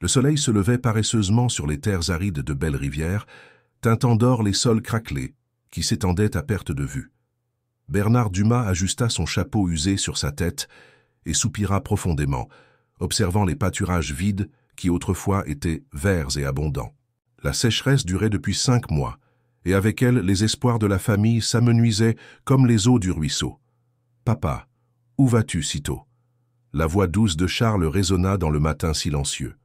Le soleil se levait paresseusement sur les terres arides de Belle-Rivière, teintant d'or les sols craquelés, qui s'étendaient à perte de vue. Bernard Dumas ajusta son chapeau usé sur sa tête et soupira profondément, observant les pâturages vides qui autrefois étaient verts et abondants. La sécheresse durait depuis 5 mois, et avec elle les espoirs de la famille s'amenuisaient comme les eaux du ruisseau. « Papa, où vas-tu sitôt ?» La voix douce de Charles résonna dans le matin silencieux.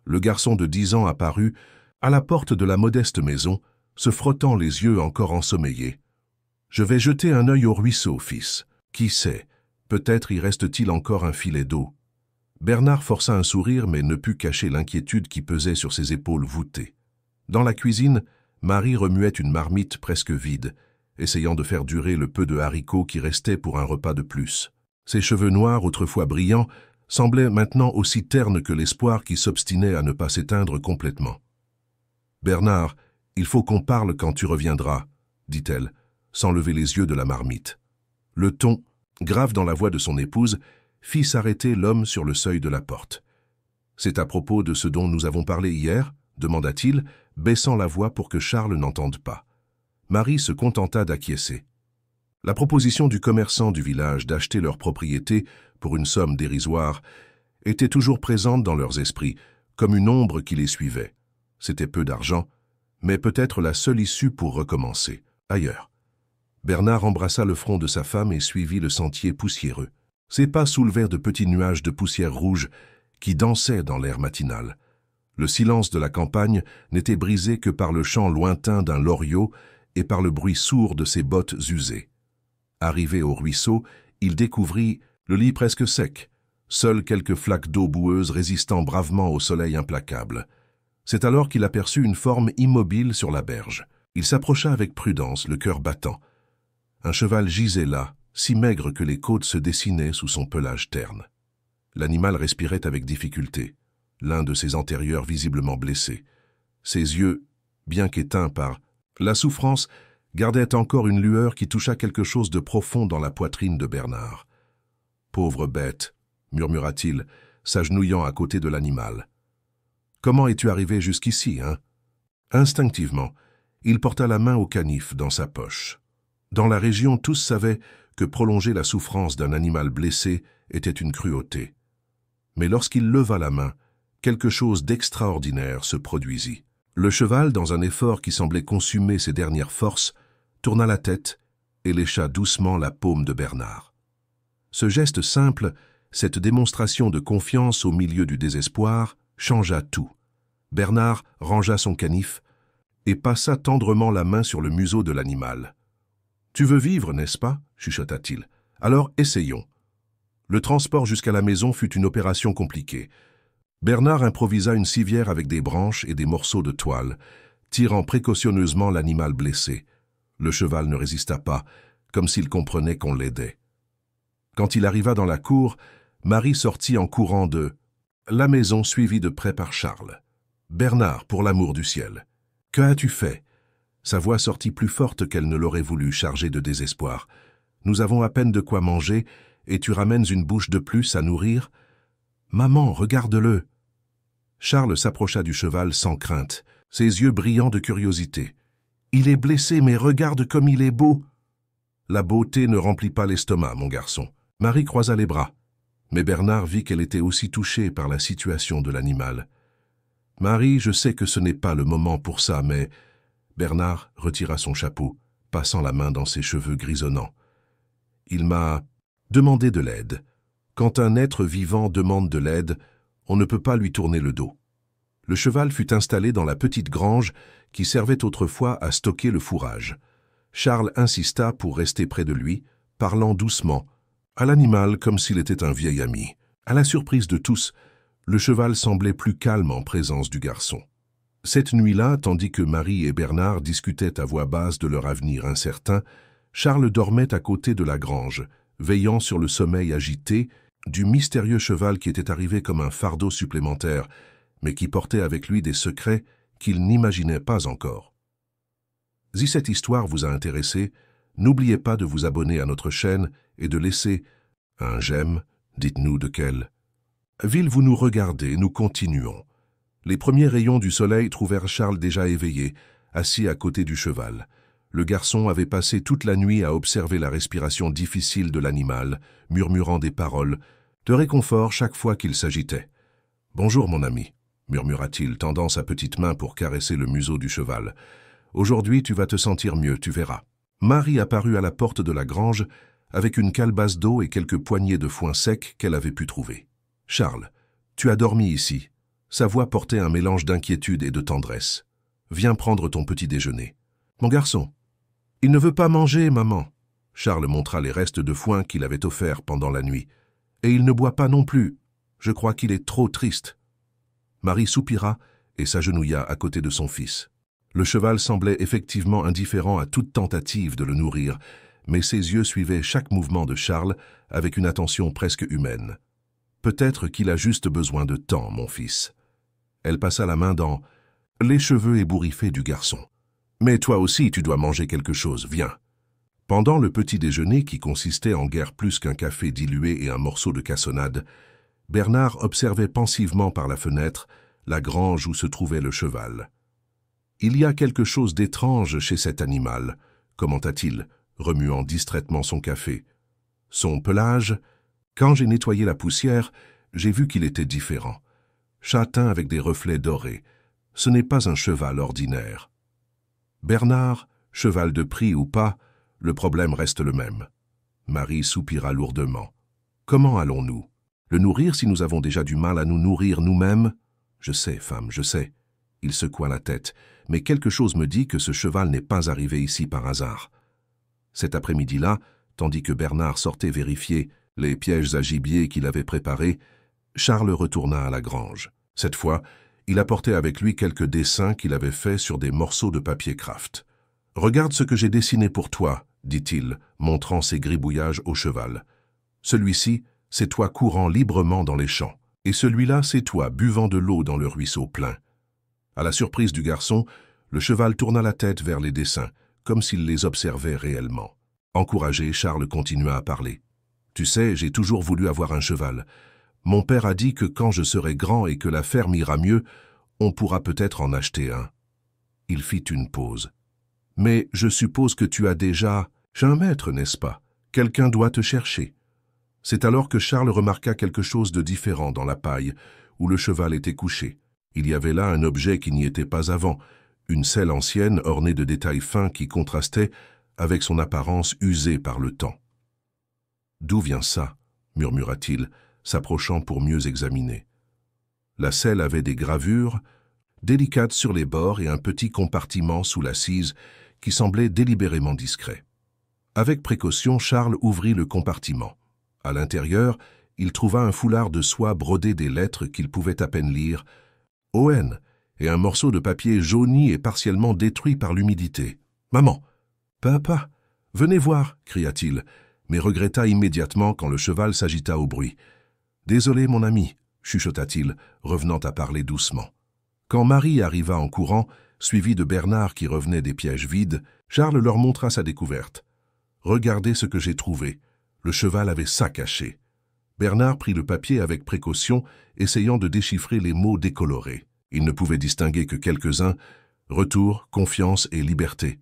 Le garçon de 10 ans apparut, à la porte de la modeste maison, se frottant les yeux encore ensommeillés. « Je vais jeter un œil au ruisseau, fils. Qui sait, peut-être y reste-t-il encore un filet d'eau. » Bernard força un sourire mais ne put cacher l'inquiétude qui pesait sur ses épaules voûtées. Dans la cuisine, Marie remuait une marmite presque vide, essayant de faire durer le peu de haricots qui restait pour un repas de plus. Ses cheveux noirs, autrefois brillants, semblaient maintenant aussi ternes que l'espoir qui s'obstinait à ne pas s'éteindre complètement. « Bernard, il faut qu'on parle quand tu reviendras, » dit-elle, sans lever les yeux de la marmite. Le ton, grave dans la voix de son épouse, fit s'arrêter l'homme sur le seuil de la porte. « C'est à propos de ce dont nous avons parlé hier ?» demanda-t-il, baissant la voix pour que Charles n'entende pas. Marie se contenta d'acquiescer. La proposition du commerçant du village d'acheter leur propriété pour une somme dérisoire était toujours présente dans leurs esprits, comme une ombre qui les suivait. C'était peu d'argent, mais peut-être la seule issue pour recommencer, ailleurs. Bernard embrassa le front de sa femme et suivit le sentier poussiéreux. Ses pas soulevèrent de petits nuages de poussière rouge qui dansaient dans l'air matinal. Le silence de la campagne n'était brisé que par le chant lointain d'un loriot et par le bruit sourd de ses bottes usées. Arrivé au ruisseau, il découvrit le lit presque sec, seules quelques flaques d'eau boueuse résistant bravement au soleil implacable. C'est alors qu'il aperçut une forme immobile sur la berge. Il s'approcha avec prudence, le cœur battant. Un cheval gisait là, si maigre que les côtes se dessinaient sous son pelage terne. L'animal respirait avec difficulté, l'un de ses antérieurs visiblement blessé. Ses yeux, bien qu'éteints par la souffrance, gardaient encore une lueur qui toucha quelque chose de profond dans la poitrine de Bernard. « Pauvre bête !» murmura-t-il, s'agenouillant à côté de l'animal. « Comment es-tu arrivé jusqu'ici, hein ?» Instinctivement, il porta la main au canif dans sa poche. Dans la région, tous savaient que prolonger la souffrance d'un animal blessé était une cruauté. Mais lorsqu'il leva la main, quelque chose d'extraordinaire se produisit. Le cheval, dans un effort qui semblait consumer ses dernières forces, tourna la tête et lécha doucement la paume de Bernard. Ce geste simple, cette démonstration de confiance au milieu du désespoir, changea tout. Bernard rangea son canif et passa tendrement la main sur le museau de l'animal. « Tu veux vivre, n'est-ce pas ?» chuchota-t-il. « Alors, essayons. » Le transport jusqu'à la maison fut une opération compliquée. Bernard improvisa une civière avec des branches et des morceaux de toile, tirant précautionneusement l'animal blessé. Le cheval ne résista pas, comme s'il comprenait qu'on l'aidait. Quand il arriva dans la cour, Marie sortit en courant de la maison suivie de près par Charles. « Bernard, pour l'amour du ciel, que as-tu fait ?» Sa voix sortit plus forte qu'elle ne l'aurait voulu, chargée de désespoir. « Nous avons à peine de quoi manger, et tu ramènes une bouche de plus à nourrir ?»« Maman, regarde-le !» Charles s'approcha du cheval sans crainte, ses yeux brillants de curiosité. « Il est blessé, mais regarde comme il est beau !»« La beauté ne remplit pas l'estomac, mon garçon. » Marie croisa les bras, mais Bernard vit qu'elle était aussi touchée par la situation de l'animal. « Marie, je sais que ce n'est pas le moment pour ça, mais... » Bernard retira son chapeau, passant la main dans ses cheveux grisonnants. « Il m'a demandé de l'aide. Quand un être vivant demande de l'aide, on ne peut pas lui tourner le dos. » Le cheval fut installé dans la petite grange qui servait autrefois à stocker le fourrage. Charles insista pour rester près de lui, parlant doucement, à l'animal comme s'il était un vieil ami. À la surprise de tous, le cheval semblait plus calme en présence du garçon. Cette nuit-là, tandis que Marie et Bernard discutaient à voix basse de leur avenir incertain, Charles dormait à côté de la grange, veillant sur le sommeil agité du mystérieux cheval qui était arrivé comme un fardeau supplémentaire, mais qui portait avec lui des secrets qu'il n'imaginait pas encore. Si cette histoire vous a intéressé, n'oubliez pas de vous abonner à notre chaîne et de laisser un j'aime, dites-nous de quelle ville vous nous regardez, nous continuons. Les premiers rayons du soleil trouvèrent Charles déjà éveillé, assis à côté du cheval. Le garçon avait passé toute la nuit à observer la respiration difficile de l'animal, murmurant des paroles, de réconfort chaque fois qu'il s'agitait. « Bonjour, mon ami », murmura-t-il, tendant sa petite main pour caresser le museau du cheval. « Aujourd'hui, tu vas te sentir mieux, tu verras. » Marie apparut à la porte de la grange avec une calebasse d'eau et quelques poignées de foin sec qu'elle avait pu trouver. « Charles, tu as dormi ici. » Sa voix portait un mélange d'inquiétude et de tendresse. « Viens prendre ton petit déjeuner. »« Mon garçon. »« Il ne veut pas manger, maman. » Charles montra les restes de foin qu'il avait offerts pendant la nuit. « Et il ne boit pas non plus. Je crois qu'il est trop triste. » Marie soupira et s'agenouilla à côté de son fils. Le cheval semblait effectivement indifférent à toute tentative de le nourrir, mais ses yeux suivaient chaque mouvement de Charles avec une attention presque humaine. « Peut-être qu'il a juste besoin de temps, mon fils. » Elle passa la main dans les cheveux ébouriffés du garçon. « Mais toi aussi, tu dois manger quelque chose, viens. » Pendant le petit déjeuner qui consistait en guère plus qu'un café dilué et un morceau de cassonade, Bernard observait pensivement par la fenêtre la grange où se trouvait le cheval. « Il y a quelque chose d'étrange chez cet animal, » commenta-t-il, remuant distraitement son café. « Son pelage, quand j'ai nettoyé la poussière, j'ai vu qu'il était différent. Châtain avec des reflets dorés. Ce n'est pas un cheval ordinaire. » Bernard, cheval de prix ou pas, le problème reste le même. Marie soupira lourdement. « Comment allons-nous? Le nourrir si nous avons déjà du mal à nous nourrir nous-mêmes? » « Je sais, femme, je sais. » Il secoua la tête. « Mais quelque chose me dit que ce cheval n'est pas arrivé ici par hasard. » Cet après-midi-là, tandis que Bernard sortait vérifier les pièges à gibier qu'il avait préparés, Charles retourna à la grange. Cette fois, il apportait avec lui quelques dessins qu'il avait faits sur des morceaux de papier craft. « Regarde ce que j'ai dessiné pour toi, » dit-il, montrant ses gribouillages au cheval. « Celui-ci, c'est toi courant librement dans les champs. Et celui-là, c'est toi buvant de l'eau dans le ruisseau plein. » À la surprise du garçon, le cheval tourna la tête vers les dessins, comme s'il les observait réellement. Encouragé, Charles continua à parler. « Tu sais, j'ai toujours voulu avoir un cheval. Mon père a dit que quand je serai grand et que la ferme ira mieux, on pourra peut-être en acheter un. » Il fit une pause. « Mais je suppose que tu as déjà... J'ai un maître, n'est-ce pas? Quelqu'un doit te chercher. » C'est alors que Charles remarqua quelque chose de différent dans la paille, où le cheval était couché. Il y avait là un objet qui n'y était pas avant, une selle ancienne ornée de détails fins qui contrastaient avec son apparence usée par le temps. « D'où vient ça ?» murmura-t-il, s'approchant pour mieux examiner. La selle avait des gravures, délicates sur les bords et un petit compartiment sous l'assise qui semblait délibérément discret. Avec précaution, Charles ouvrit le compartiment. À l'intérieur, il trouva un foulard de soie brodé des lettres qu'il pouvait à peine lire, ON, et un morceau de papier jauni et partiellement détruit par l'humidité. « Maman !»« Papa !»« Venez voir !» cria-t-il, mais regretta immédiatement quand le cheval s'agita au bruit. « Désolé, mon ami !» chuchota-t-il, revenant à parler doucement. Quand Marie arriva en courant, suivie de Bernard qui revenait des pièges vides, Charles leur montra sa découverte. « Regardez ce que j'ai trouvé. » Le cheval avait ça caché. Bernard prit le papier avec précaution, essayant de déchiffrer les mots décolorés. Il ne pouvait distinguer que quelques-uns. « Retour, confiance et liberté. »«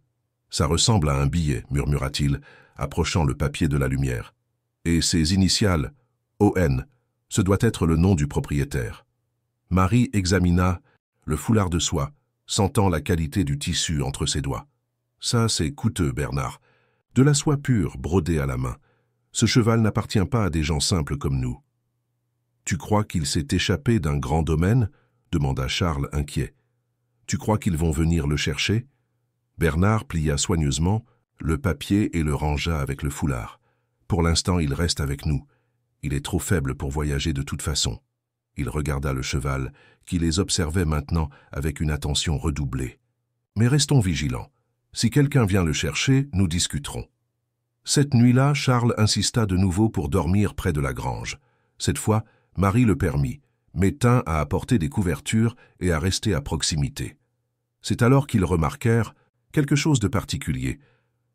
Ça ressemble à un billet, » murmura-t-il, approchant le papier de la lumière. « Et ses initiales, ON, ce doit être le nom du propriétaire. » Marie examina le foulard de soie, sentant la qualité du tissu entre ses doigts. « Ça, c'est coûteux, Bernard. De la soie pure, brodée à la main. Ce cheval n'appartient pas à des gens simples comme nous. »« Tu crois qu'il s'est échappé d'un grand domaine ?» demanda Charles inquiet. « Tu crois qu'ils vont venir le chercher ?» Bernard plia soigneusement le papier et le rangea avec le foulard. « Pour l'instant, il reste avec nous. Il est trop faible pour voyager de toute façon. » Il regarda le cheval, qui les observait maintenant avec une attention redoublée. « Mais restons vigilants. Si quelqu'un vient le chercher, nous discuterons. » Cette nuit-là, Charles insista de nouveau pour dormir près de la grange. Cette fois, Marie le permit, mais tint à apporter des couvertures et à rester à proximité. C'est alors qu'ils remarquèrent quelque chose de particulier.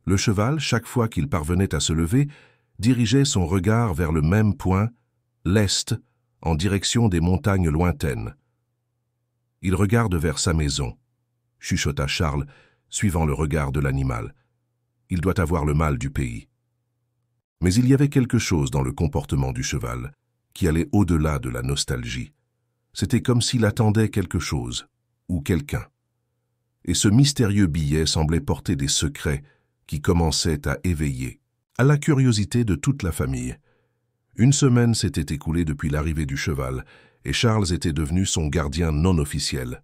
Le cheval, chaque fois qu'il parvenait à se lever, dirigeait son regard vers le même point, l'est, en direction des montagnes lointaines. Il regarde vers sa maison, chuchota Charles, suivant le regard de l'animal. Il doit avoir le mal du pays. Mais il y avait quelque chose dans le comportement du cheval qui allait au-delà de la nostalgie. C'était comme s'il attendait quelque chose, ou quelqu'un. Et ce mystérieux billet semblait porter des secrets qui commençaient à éveiller à la curiosité de toute la famille. Une semaine s'était écoulée depuis l'arrivée du cheval, et Charles était devenu son gardien non officiel.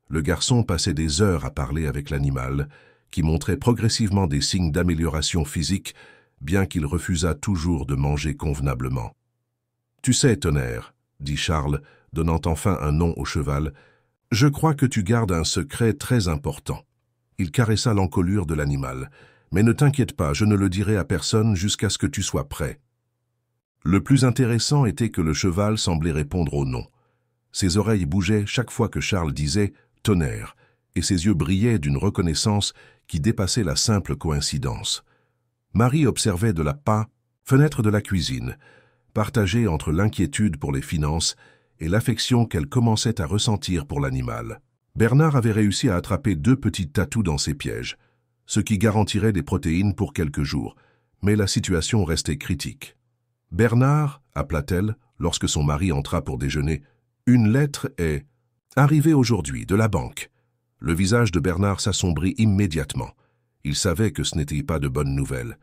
Le garçon passait des heures à parler avec l'animal, qui montrait progressivement des signes d'amélioration physique, bien qu'il refusât toujours de manger convenablement. « Tu sais, Tonnerre, » dit Charles, donnant enfin un nom au cheval, « je crois que tu gardes un secret très important. » Il caressa l'encolure de l'animal. « Mais ne t'inquiète pas, je ne le dirai à personne jusqu'à ce que tu sois prêt. » Le plus intéressant était que le cheval semblait répondre au nom. Ses oreilles bougeaient chaque fois que Charles disait « Tonnerre », et ses yeux brillaient d'une reconnaissance qui dépassait la simple coïncidence. Marie observait de la fenêtre de la cuisine, partagée entre l'inquiétude pour les finances et l'affection qu'elle commençait à ressentir pour l'animal. Bernard avait réussi à attraper 2 petites tatous dans ses pièges, ce qui garantirait des protéines pour quelques jours, mais la situation restait critique. « Bernard » appela-t-elle lorsque son mari entra pour déjeuner, « une lettre est arrivée aujourd'hui de la banque. » Le visage de Bernard s'assombrit immédiatement. Il savait que ce n'était pas de bonnes nouvelles.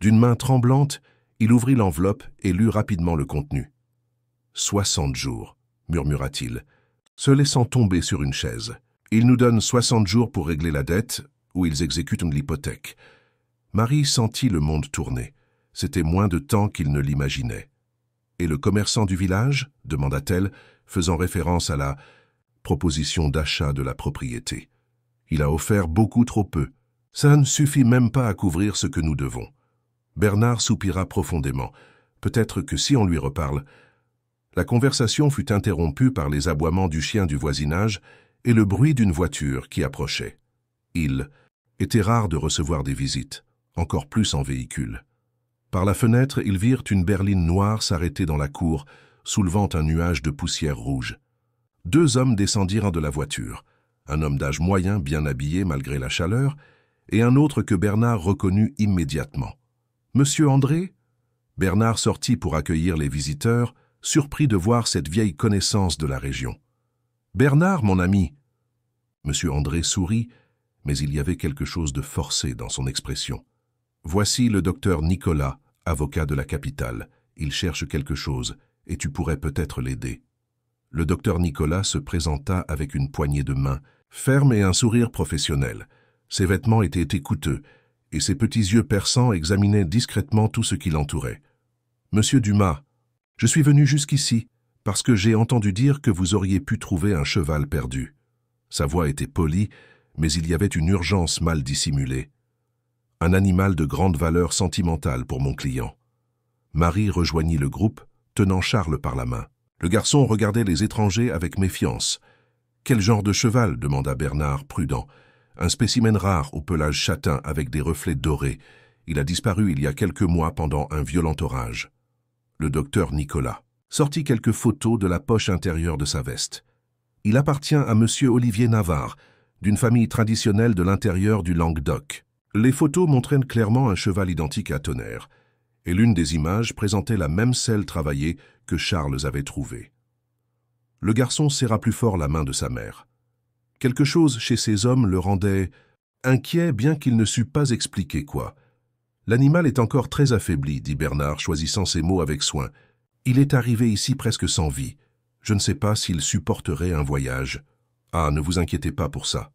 D'une main tremblante, il ouvrit l'enveloppe et lut rapidement le contenu. « 60 jours, murmura-t-il, se laissant tomber sur une chaise. Ils nous donnent 60 jours pour régler la dette, ou ils exécutent l'hypothèque. Marie sentit le monde tourner. C'était moins de temps qu'il ne l'imaginait. « Et le commerçant du village ?» demanda-t-elle, faisant référence à la proposition d'achat de la propriété. « Il a offert beaucoup trop peu. Ça ne suffit même pas à couvrir ce que nous devons. » Bernard soupira profondément. Peut-être que si on lui reparle. La conversation fut interrompue par les aboiements du chien du voisinage et le bruit d'une voiture qui approchait. Il était rare de recevoir des visites, encore plus en véhicule. Par la fenêtre, ils virent une berline noire s'arrêter dans la cour, soulevant un nuage de poussière rouge. 2 hommes descendirent de la voiture, un homme d'âge moyen bien habillé malgré la chaleur, et un autre que Bernard reconnut immédiatement. « Monsieur André ?» Bernard sortit pour accueillir les visiteurs, surpris de voir cette vieille connaissance de la région. « Bernard, mon ami !» Monsieur André sourit, mais il y avait quelque chose de forcé dans son expression. « Voici le docteur Nicolas, avocat de la capitale. Il cherche quelque chose, et tu pourrais peut-être l'aider. » Le docteur Nicolas se présenta avec une poignée de main, ferme et un sourire professionnel. Ses vêtements étaient coûteux, et ses petits yeux perçants examinaient discrètement tout ce qui l'entourait. « Monsieur Dumas, je suis venu jusqu'ici parce que j'ai entendu dire que vous auriez pu trouver un cheval perdu. » Sa voix était polie, mais il y avait une urgence mal dissimulée. « Un animal de grande valeur sentimentale pour mon client. » Marie rejoignit le groupe, tenant Charles par la main. Le garçon regardait les étrangers avec méfiance. « Quel genre de cheval ?» demanda Bernard, prudent. « Un spécimen rare au pelage châtain avec des reflets dorés. Il a disparu il y a quelques mois pendant un violent orage. » Le docteur Nicolas sortit quelques photos de la poche intérieure de sa veste. « Il appartient à monsieur Olivier Navarre, d'une famille traditionnelle de l'intérieur du Languedoc. » Les photos montraient clairement un cheval identique à Tonnerre, et l'une des images présentait la même selle travaillée que Charles avait trouvée. Le garçon serra plus fort la main de sa mère. Quelque chose chez ces hommes le rendait inquiet, bien qu'il ne sût pas expliquer quoi. « L'animal est encore très affaibli, » dit Bernard, choisissant ses mots avec soin. « Il est arrivé ici presque sans vie. Je ne sais pas s'il supporterait un voyage. » « Ah, ne vous inquiétez pas pour ça. »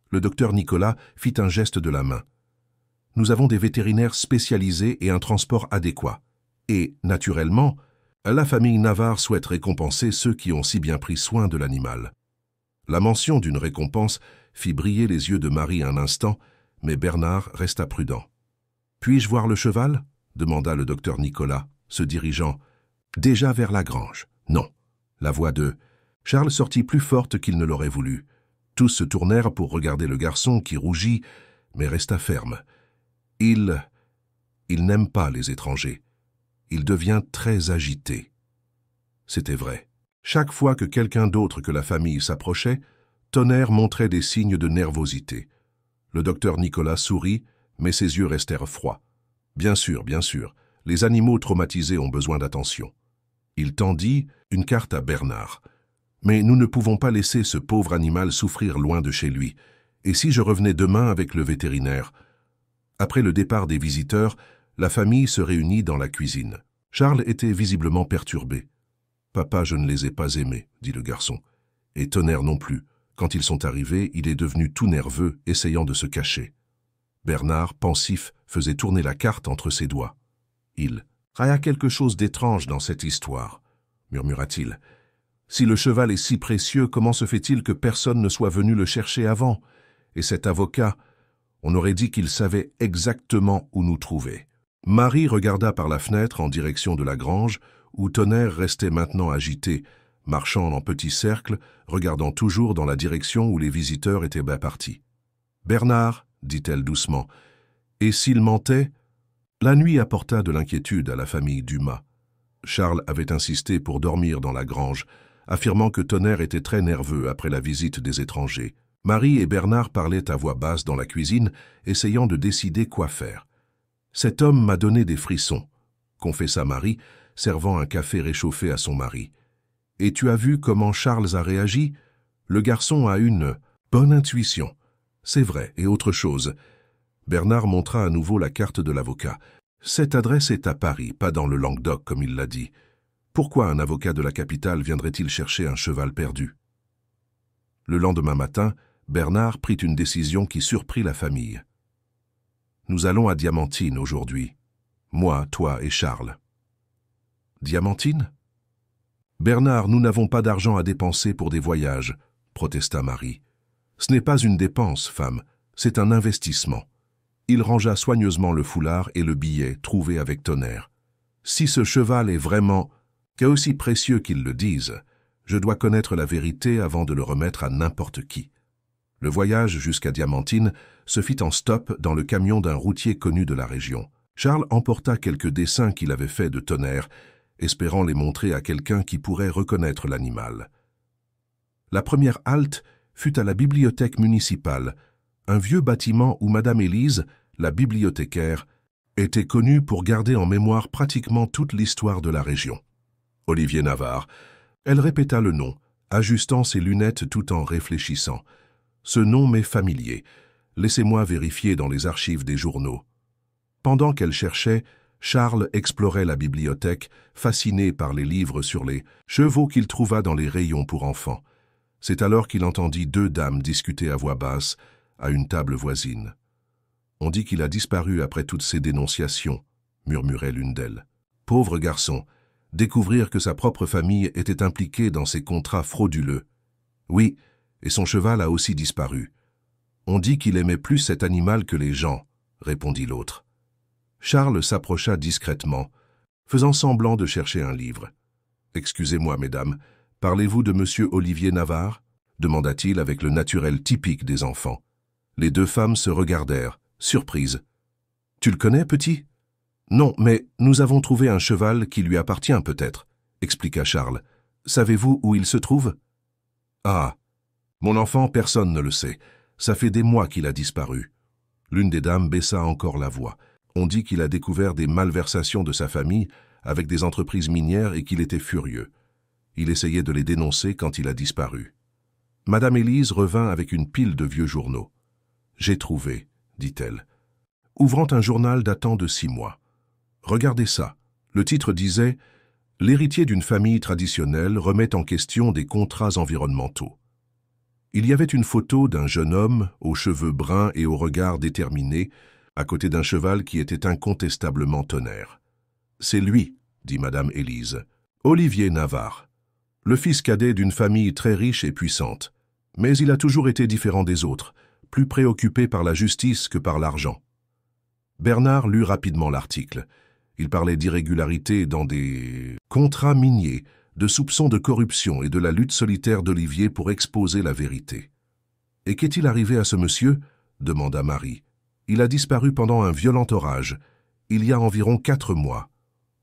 Le docteur Nicolas fit un geste de la main. « Nous avons des vétérinaires spécialisés et un transport adéquat. Et, naturellement, la famille Navarre souhaite récompenser ceux qui ont si bien pris soin de l'animal. » La mention d'une récompense fit briller les yeux de Marie un instant, mais Bernard resta prudent. « Puis-je voir le cheval ?» demanda le docteur Nicolas, se dirigeant déjà vers la grange. « Non. » La voix de Charles sortit plus forte qu'il ne l'aurait voulu. Tous se tournèrent pour regarder le garçon qui rougit, mais resta ferme. Il n'aime pas les étrangers. Il devient très agité. C'était vrai. Chaque fois que quelqu'un d'autre que la famille s'approchait, Tonnerre montrait des signes de nervosité. Le docteur Nicolas sourit, mais ses yeux restèrent froids. Bien sûr, les animaux traumatisés ont besoin d'attention. Il tendit une carte à Bernard. Mais nous ne pouvons pas laisser ce pauvre animal souffrir loin de chez lui. Et si je revenais demain avec le vétérinaire? Après le départ des visiteurs, la famille se réunit dans la cuisine. Charles était visiblement perturbé. « Papa, je ne les ai pas aimés, » dit le garçon. Et Tonnerre non plus. Quand ils sont arrivés, il est devenu tout nerveux, essayant de se cacher. Bernard, pensif, faisait tourner la carte entre ses doigts. Il y a quelque chose d'étrange dans cette histoire, murmura-t-il. Si le cheval est si précieux, comment se fait-il que personne ne soit venu le chercher avant? Et cet avocat, on aurait dit qu'il savait exactement où nous trouver. Marie regarda par la fenêtre en direction de la grange, où Tonnerre restait maintenant agité, marchant en petits cercles, regardant toujours dans la direction où les visiteurs étaient partis. « Bernard, dit-elle doucement, et s'il mentait ?» La nuit apporta de l'inquiétude à la famille Dumas. Charles avait insisté pour dormir dans la grange, affirmant que Tonnerre était très nerveux après la visite des étrangers. Marie et Bernard parlaient à voix basse dans la cuisine, essayant de décider quoi faire. « Cet homme m'a donné des frissons », confessa Marie, servant un café réchauffé à son mari. « Et tu as vu comment Charles a réagi? Le garçon a une bonne intuition. C'est vrai, et autre chose. » Bernard montra à nouveau la carte de l'avocat. « Cette adresse est à Paris, pas dans le Languedoc, comme il l'a dit. Pourquoi un avocat de la capitale viendrait-il chercher un cheval perdu ?» Le lendemain matin, Bernard prit une décision qui surprit la famille. « Nous allons à Diamantine aujourd'hui. Moi, toi et Charles. »« Diamantine ?»« Bernard, nous n'avons pas d'argent à dépenser pour des voyages, » protesta Marie. « Ce n'est pas une dépense, femme, c'est un investissement. » Il rangea soigneusement le foulard et le billet trouvé avec Tonnerre. « Si ce cheval est vraiment, aussi précieux qu'ils le disent, je dois connaître la vérité avant de le remettre à n'importe qui. » Le voyage jusqu'à Diamantine se fit en stop dans le camion d'un routier connu de la région. Charles emporta quelques dessins qu'il avait faits de Tonnerre, espérant les montrer à quelqu'un qui pourrait reconnaître l'animal. La première halte fut à la bibliothèque municipale, un vieux bâtiment où Madame Élise, la bibliothécaire, était connue pour garder en mémoire pratiquement toute l'histoire de la région. Olivier Navarre. Elle répéta le nom, ajustant ses lunettes tout en réfléchissant. Ce nom m'est familier. Laissez-moi vérifier dans les archives des journaux. Pendant qu'elle cherchait, Charles explorait la bibliothèque, fasciné par les livres sur les chevaux qu'il trouva dans les rayons pour enfants. C'est alors qu'il entendit deux dames discuter à voix basse, à une table voisine. « On dit qu'il a disparu après toutes ces dénonciations, » murmurait l'une d'elles. « Pauvre garçon, découvrir que sa propre famille était impliquée dans ces contrats frauduleux. Oui, et son cheval a aussi disparu. On dit qu'il aimait plus cet animal que les gens, » répondit l'autre. Charles s'approcha discrètement, faisant semblant de chercher un livre. « Excusez-moi, mesdames, parlez-vous de monsieur Olivier Navarre ?» demanda-t-il avec le naturel typique des enfants. Les deux femmes se regardèrent, surprises. « Tu le connais, petit ?»« Non, mais nous avons trouvé un cheval qui lui appartient peut-être, » expliqua Charles. « Savez-vous où il se trouve ?»« Ah, mon enfant, personne ne le sait. Ça fait des mois qu'il a disparu. » L'une des dames baissa encore la voix. On dit qu'il a découvert des malversations de sa famille avec des entreprises minières et qu'il était furieux. Il essayait de les dénoncer quand il a disparu. Madame Élise revint avec une pile de vieux journaux. « J'ai trouvé, » dit-elle, ouvrant un journal datant de 6 mois. « Regardez ça. » Le titre disait « L'héritier d'une famille traditionnelle remet en question des contrats environnementaux. » Il y avait une photo d'un jeune homme, aux cheveux bruns et au regard déterminé, à côté d'un cheval qui était incontestablement Tonnerre. « C'est lui, » dit Madame Élise. « Olivier Navarre, le fils cadet d'une famille très riche et puissante. Mais il a toujours été différent des autres, plus préoccupé par la justice que par l'argent. » Bernard lut rapidement l'article. Il parlait d'irrégularités dans des contrats miniers, de soupçons de corruption et de la lutte solitaire d'Olivier pour exposer la vérité. « Et qu'est-il arrivé à ce monsieur ?» demanda Marie. « Il a disparu pendant un violent orage, il y a environ 4 mois.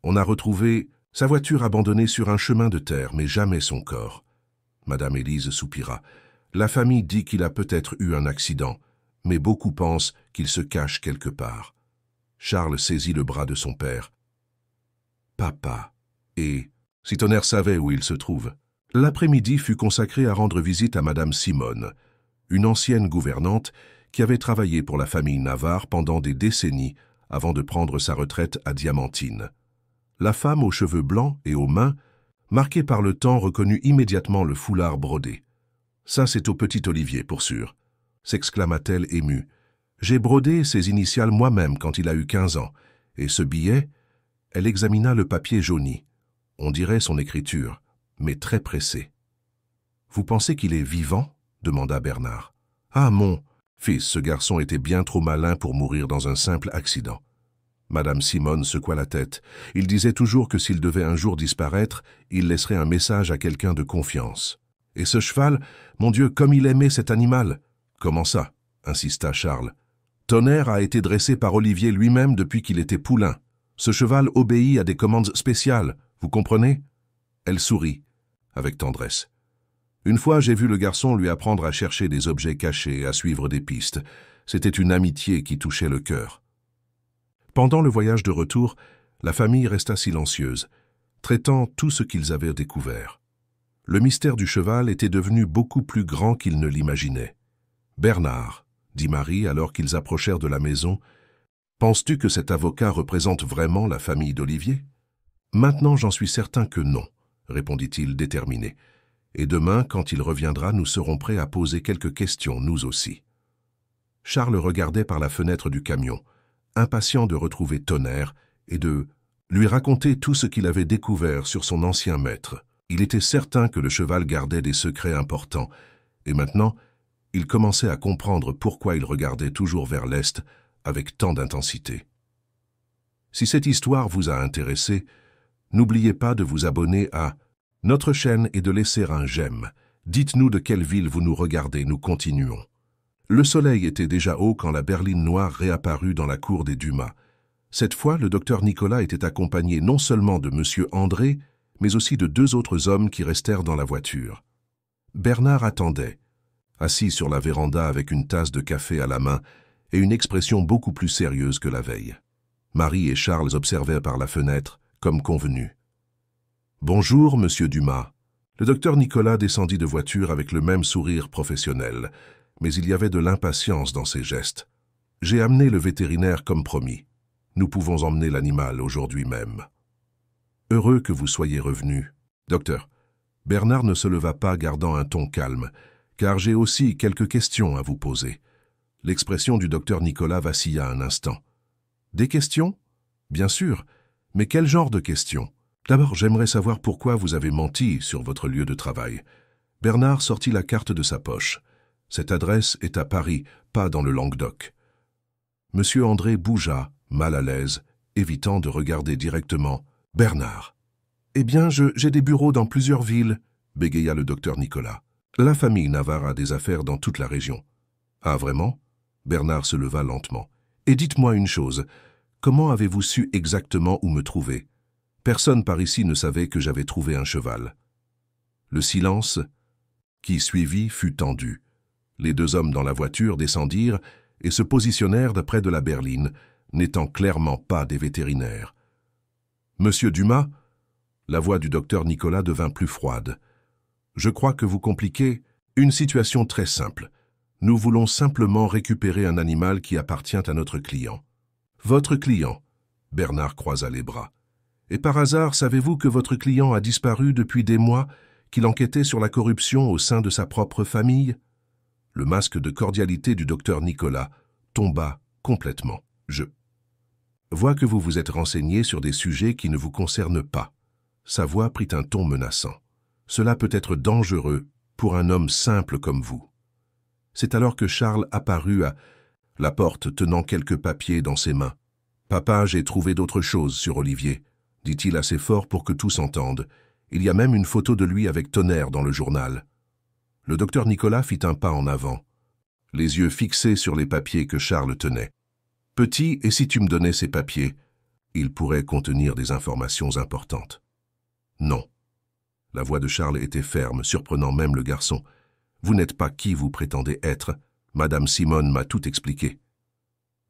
On a retrouvé Sa voiture abandonnée sur un chemin de terre, mais jamais son corps. Madame Élise soupira. La famille dit qu'il a peut-être eu un accident, mais beaucoup pensent qu'il se cache quelque part. Charles saisit le bras de son père. Papa. Et si Tonnerre savait où il se trouve. L'après-midi fut consacré à rendre visite à Madame Simone, une ancienne gouvernante qui avait travaillé pour la famille Navarre pendant des décennies avant de prendre sa retraite à Diamantine. La femme aux cheveux blancs et aux mains, marquée par le temps, reconnut immédiatement le foulard brodé. « Ça, c'est au petit Olivier, pour sûr », s'exclama-t-elle émue. « J'ai brodé ses initiales moi-même quand il a eu 15 ans, et ce billet… » Elle examina le papier jauni. On dirait son écriture, mais très pressée. « Vous pensez qu'il est vivant ?» demanda Bernard. « Ah, mon fils, ce garçon était bien trop malin pour mourir dans un simple accident. » Madame Simone secoua la tête. Il disait toujours que s'il devait un jour disparaître, il laisserait un message à quelqu'un de confiance. « Et ce cheval, mon Dieu, comme il aimait cet animal !»« Comment ça ?» insista Charles. « Tonnerre a été dressé par Olivier lui-même depuis qu'il était poulain. Ce cheval obéit à des commandes spéciales, vous comprenez ?» Elle sourit, avec tendresse. « Une fois, j'ai vu le garçon lui apprendre à chercher des objets cachés, à suivre des pistes. C'était une amitié qui touchait le cœur. » Pendant le voyage de retour, la famille resta silencieuse, traitant tout ce qu'ils avaient découvert. Le mystère du cheval était devenu beaucoup plus grand qu'ils ne l'imaginaient. « Bernard, » dit Marie alors qu'ils approchèrent de la maison, « penses-tu que cet avocat représente vraiment la famille d'Olivier ?»« Maintenant, j'en suis certain que non, » répondit-il déterminé. « Et demain, quand il reviendra, nous serons prêts à poser quelques questions, nous aussi. » Charles regardait par la fenêtre du camion, impatient de retrouver Tonnerre et de lui raconter tout ce qu'il avait découvert sur son ancien maître. Il était certain que le cheval gardait des secrets importants, et maintenant, il commençait à comprendre pourquoi il regardait toujours vers l'est avec tant d'intensité. Si cette histoire vous a intéressé, n'oubliez pas de vous abonner à notre chaîne et de laisser un j'aime. Dites-nous de quelle ville vous nous regardez, nous continuons. Le soleil était déjà haut quand la berline noire réapparut dans la cour des Dumas. Cette fois, le docteur Nicolas était accompagné non seulement de M. André, mais aussi de 2 autres hommes qui restèrent dans la voiture. Bernard attendait, assis sur la véranda avec une tasse de café à la main et une expression beaucoup plus sérieuse que la veille. Marie et Charles observaient par la fenêtre, comme convenu. « Bonjour, Monsieur Dumas. » Le docteur Nicolas descendit de voiture avec le même sourire professionnel, mais il y avait de l'impatience dans ses gestes. « J'ai amené le vétérinaire comme promis. Nous pouvons emmener l'animal aujourd'hui même. »« Heureux que vous soyez revenu. »« Docteur. » Bernard ne se leva pas, gardant un ton calme, « car j'ai aussi quelques questions à vous poser. » L'expression du docteur Nicolas vacilla un instant. « Des questions ? Bien sûr. Mais quel genre de questions ? D'abord, j'aimerais savoir pourquoi vous avez menti sur votre lieu de travail. » Bernard sortit la carte de sa poche. « Cette adresse est à Paris, pas dans le Languedoc. » Monsieur André bougea, mal à l'aise, évitant de regarder directement Bernard. « Eh bien, j'ai des bureaux dans plusieurs villes, » bégaya le docteur Nicolas. « La famille Navarre a des affaires dans toute la région. »« Ah, vraiment ?» Bernard se leva lentement. « Et dites-moi une chose, comment avez-vous su exactement où me trouver ? Personne par ici ne savait que j'avais trouvé un cheval. » Le silence qui suivit fut tendu. Les 2 hommes dans la voiture descendirent et se positionnèrent près de la berline, n'étant clairement pas des vétérinaires. « Monsieur Dumas ?» La voix du docteur Nicolas devint plus froide. « Je crois que vous compliquez une situation très simple. Nous voulons simplement récupérer un animal qui appartient à notre client. »« Votre client ?» Bernard croisa les bras. « Et par hasard, savez-vous que votre client a disparu depuis des mois, qu'il enquêtait sur la corruption au sein de sa propre famille ?» Le masque de cordialité du docteur Nicolas tomba complètement. « Je vois que vous vous êtes renseigné sur des sujets qui ne vous concernent pas. » Sa voix prit un ton menaçant. « Cela peut être dangereux pour un homme simple comme vous. » C'est alors que Charles apparut à la porte tenant quelques papiers dans ses mains. « Papa, j'ai trouvé d'autres choses sur Olivier, » dit-il assez fort pour que tous entendent. « Il y a même une photo de lui avec Tonnerre dans le journal. » Le docteur Nicolas fit un pas en avant, les yeux fixés sur les papiers que Charles tenait. « Petit, et si tu me donnais ces papiers ? Ils pourraient contenir des informations importantes. » Non. La voix de Charles était ferme, surprenant même le garçon. Vous n'êtes pas qui vous prétendez être. Madame Simone m'a tout expliqué.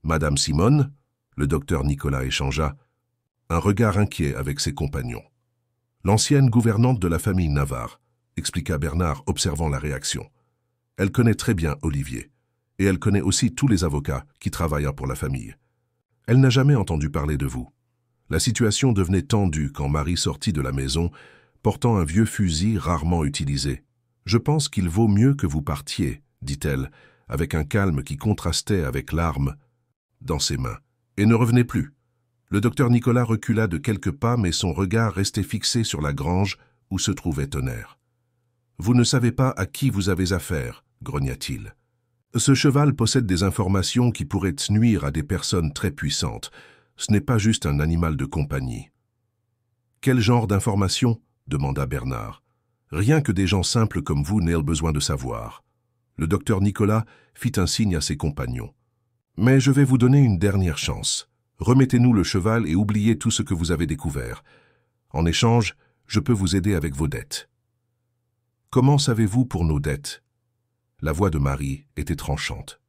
Madame Simone? Le docteur Nicolas échangea un regard inquiet avec ses compagnons. L'ancienne gouvernante de la famille Navarre, expliqua Bernard, observant la réaction. Elle connaît très bien Olivier, et elle connaît aussi tous les avocats qui travaillent pour la famille. Elle n'a jamais entendu parler de vous. La situation devenait tendue quand Marie sortit de la maison, portant un vieux fusil rarement utilisé. « Je pense qu'il vaut mieux que vous partiez, » dit-elle, avec un calme qui contrastait avec l'arme dans ses mains. « Et ne revenez plus. » Le docteur Nicolas recula de quelques pas, mais son regard restait fixé sur la grange où se trouvait Tonnerre. « Vous ne savez pas à qui vous avez affaire, » grogna-t-il. « Ce cheval possède des informations qui pourraient nuire à des personnes très puissantes. Ce n'est pas juste un animal de compagnie. »« Quel genre d'informations » demanda Bernard. « Rien que des gens simples comme vous n'aient besoin de savoir. » Le docteur Nicolas fit un signe à ses compagnons. « Mais je vais vous donner une dernière chance. Remettez-nous le cheval et oubliez tout ce que vous avez découvert. En échange, je peux vous aider avec vos dettes. » « Comment savez-vous pour nos dettes ?» La voix de Marie était tranchante.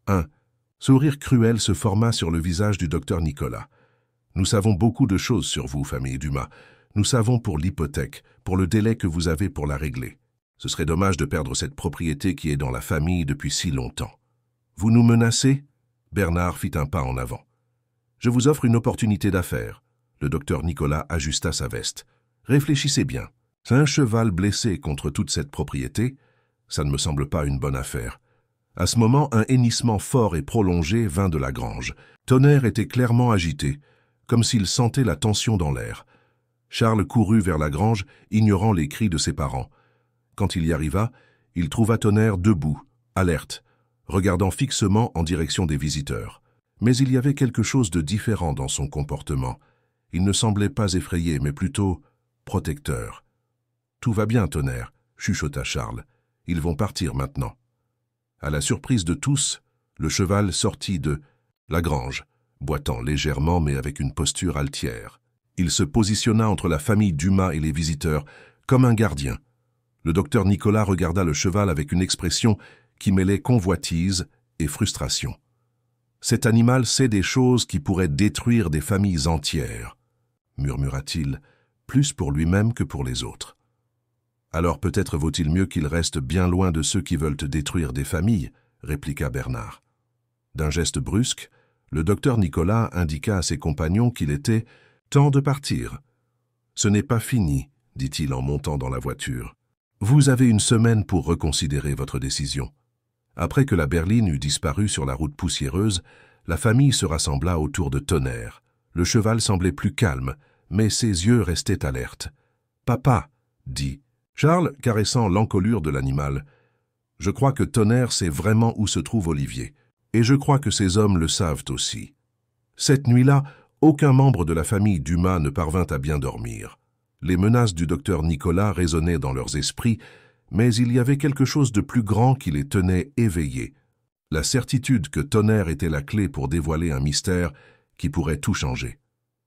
Un sourire cruel se forma sur le visage du docteur Nicolas. « Nous savons beaucoup de choses sur vous, famille Dumas. Nous savons pour l'hypothèque, pour le délai que vous avez pour la régler. Ce serait dommage de perdre cette propriété qui est dans la famille depuis si longtemps. Vous nous menacez ?» Bernard fit un pas en avant. « Je vous offre une opportunité d'affaires. » Le docteur Nicolas ajusta sa veste. « Réfléchissez bien. Un cheval blessé contre toute cette propriété, ça ne me semble pas une bonne affaire. » À ce moment, un hennissement fort et prolongé vint de la grange. Tonnerre était clairement agité, comme s'il sentait la tension dans l'air. Charles courut vers la grange, ignorant les cris de ses parents. Quand il y arriva, il trouva Tonnerre debout, alerte, regardant fixement en direction des visiteurs. Mais il y avait quelque chose de différent dans son comportement. Il ne semblait pas effrayé, mais plutôt protecteur. « Tout va bien, Tonnerre, » chuchota Charles. « Ils vont partir maintenant. » À la surprise de tous, le cheval sortit de la grange, boitant légèrement mais avec une posture altière. Il se positionna entre la famille Dumas et les visiteurs, comme un gardien. Le docteur Nicolas regarda le cheval avec une expression qui mêlait convoitise et frustration. « Cet animal sait des choses qui pourraient détruire des familles entières, » murmura-t-il, plus pour lui-même que pour les autres. « Alors peut-être vaut-il mieux qu'il reste bien loin de ceux qui veulent détruire des familles, » répliqua Bernard. D'un geste brusque, le docteur Nicolas indiqua à ses compagnons qu'il était temps de partir. « Ce n'est pas fini, » dit-il en montant dans la voiture. « Vous avez une semaine pour reconsidérer votre décision. » Après que la berline eut disparu sur la route poussiéreuse, la famille se rassembla autour de Tonnerre. Le cheval semblait plus calme, mais ses yeux restaient alertes. « Papa, » dit Charles, caressant l'encolure de l'animal. « Je crois que Tonnerre sait vraiment où se trouve Olivier, et je crois que ces hommes le savent aussi. » Cette nuit-là, aucun membre de la famille Dumas ne parvint à bien dormir. Les menaces du docteur Nicolas résonnaient dans leurs esprits, mais il y avait quelque chose de plus grand qui les tenait éveillés. La certitude que Tonnerre était la clé pour dévoiler un mystère qui pourrait tout changer.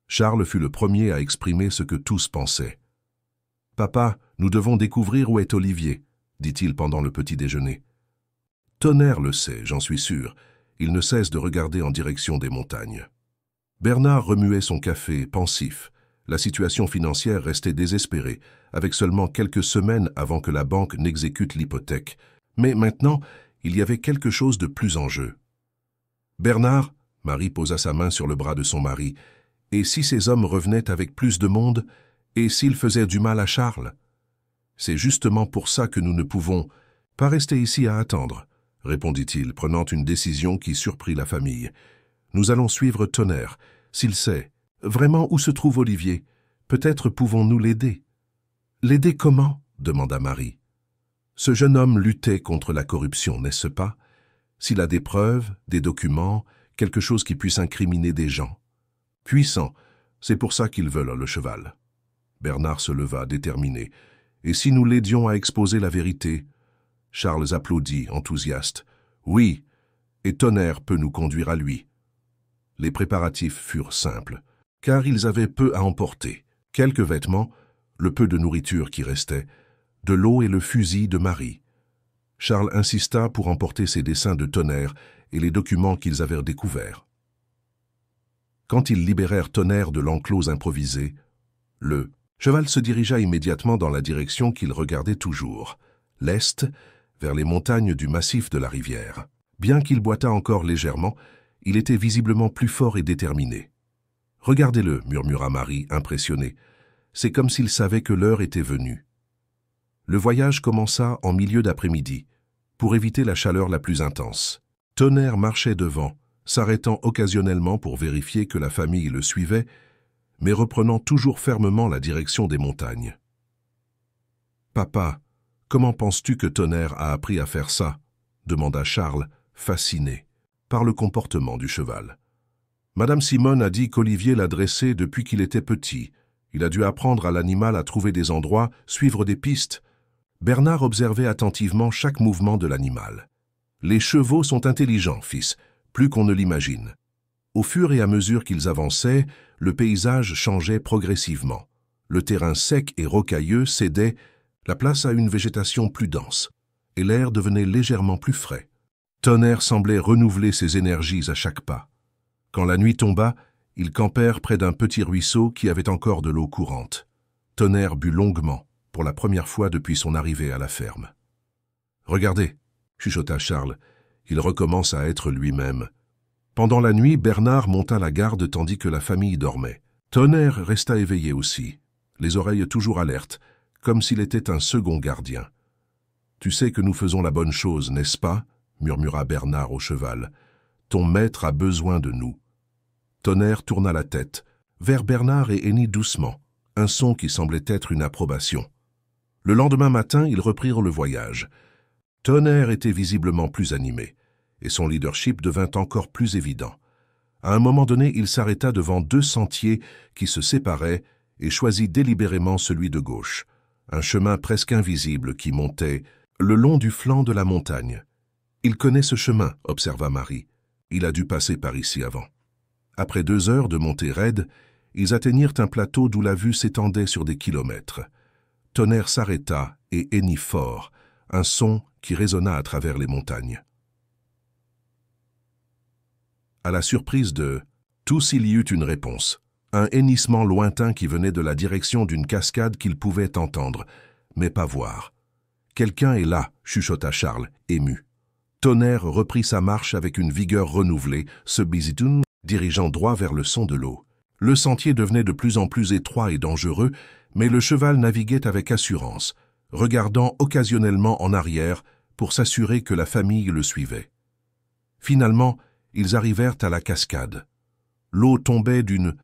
Charles fut le premier à exprimer ce que tous pensaient. « Papa, nous devons découvrir où est Olivier, » dit-il pendant le petit déjeuner. « Tonnerre le sait, j'en suis sûr. Il ne cesse de regarder en direction des montagnes. » Bernard remuait son café, pensif. La situation financière restait désespérée, avec seulement quelques semaines avant que la banque n'exécute l'hypothèque. Mais maintenant, il y avait quelque chose de plus en jeu. « Bernard » Marie posa sa main sur le bras de son mari. « Et si ces hommes revenaient avec plus de monde ? Et s'ils faisaient du mal à Charles ? » « C'est justement pour ça que nous ne pouvons pas rester ici à attendre, » répondit-il, prenant une décision qui surprit la famille. « Nous allons suivre Tonnerre. S'il sait vraiment où se trouve Olivier, peut-être pouvons-nous l'aider. »« L'aider comment ?» demanda Marie. « Ce jeune homme luttait contre la corruption, n'est-ce pas? S'il a des preuves, des documents, quelque chose qui puisse incriminer des gens. Puissant, c'est pour ça qu'ils veulent le cheval. » Bernard se leva, déterminé. « Et si nous l'aidions à exposer la vérité ?» Charles applaudit, enthousiaste. « Oui, et Tonnerre peut nous conduire à lui. » Les préparatifs furent simples, car ils avaient peu à emporter. Quelques vêtements, le peu de nourriture qui restait, de l'eau et le fusil de Marie. Charles insista pour emporter ses dessins de Tonnerre et les documents qu'ils avaient découverts. Quand ils libérèrent Tonnerre de l'enclos improvisé, le cheval se dirigea immédiatement dans la direction qu'il regardait toujours, l'est, vers les montagnes du massif de la rivière. Bien qu'il boitât encore légèrement, il était visiblement plus fort et déterminé. « Regardez-le, » murmura Marie, impressionnée. « C'est comme s'il savait que l'heure était venue. » Le voyage commença en milieu d'après-midi, pour éviter la chaleur la plus intense. Tonnerre marchait devant, s'arrêtant occasionnellement pour vérifier que la famille le suivait, mais reprenant toujours fermement la direction des montagnes. « Papa, comment penses-tu que Tonnerre a appris à faire ça ?» demanda Charles, fasciné par le comportement du cheval. Madame Simone a dit qu'Olivier l'a dressé depuis qu'il était petit. Il a dû apprendre à l'animal à trouver des endroits, suivre des pistes. Bernard observait attentivement chaque mouvement de l'animal. Les chevaux sont intelligents, fils, plus qu'on ne l'imagine. Au fur et à mesure qu'ils avançaient, le paysage changeait progressivement. Le terrain sec et rocailleux cédait la place à une végétation plus dense, et l'air devenait légèrement plus frais. Tonnerre semblait renouveler ses énergies à chaque pas. Quand la nuit tomba, ils campèrent près d'un petit ruisseau qui avait encore de l'eau courante. Tonnerre but longuement, pour la première fois depuis son arrivée à la ferme. « Regardez » chuchota Charles, « il recommence à être lui-même. » Pendant la nuit, Bernard monta la garde tandis que la famille dormait. Tonnerre resta éveillé aussi, les oreilles toujours alertes, comme s'il était un second gardien. « Tu sais que nous faisons la bonne chose, n'est-ce pas ?» murmura Bernard au cheval. « Ton maître a besoin de nous. » Tonnerre tourna la tête, vers Bernard et hennit doucement, un son qui semblait être une approbation. Le lendemain matin, ils reprirent le voyage. Tonnerre était visiblement plus animé, et son leadership devint encore plus évident. À un moment donné, il s'arrêta devant 2 sentiers qui se séparaient et choisit délibérément celui de gauche, un chemin presque invisible qui montait le long du flanc de la montagne. « Il connaît ce chemin, » observa Marie. « Il a dû passer par ici avant. » Après 2 heures de montée raide, ils atteignirent un plateau d'où la vue s'étendait sur des kilomètres. Tonnerre s'arrêta et hennit fort, un son qui résonna à travers les montagnes. À la surprise de tous, il y eut une réponse, un hennissement lointain qui venait de la direction d'une cascade qu'ils pouvaient entendre, mais pas voir. « Quelqu'un est là » chuchota Charles, ému. Tonnerre reprit sa marche avec une vigueur renouvelée, se dirigeant droit vers le son de l'eau. Le sentier devenait de plus en plus étroit et dangereux, mais le cheval naviguait avec assurance, regardant occasionnellement en arrière pour s'assurer que la famille le suivait. Finalement, ils arrivèrent à la cascade. L'eau tombait d'une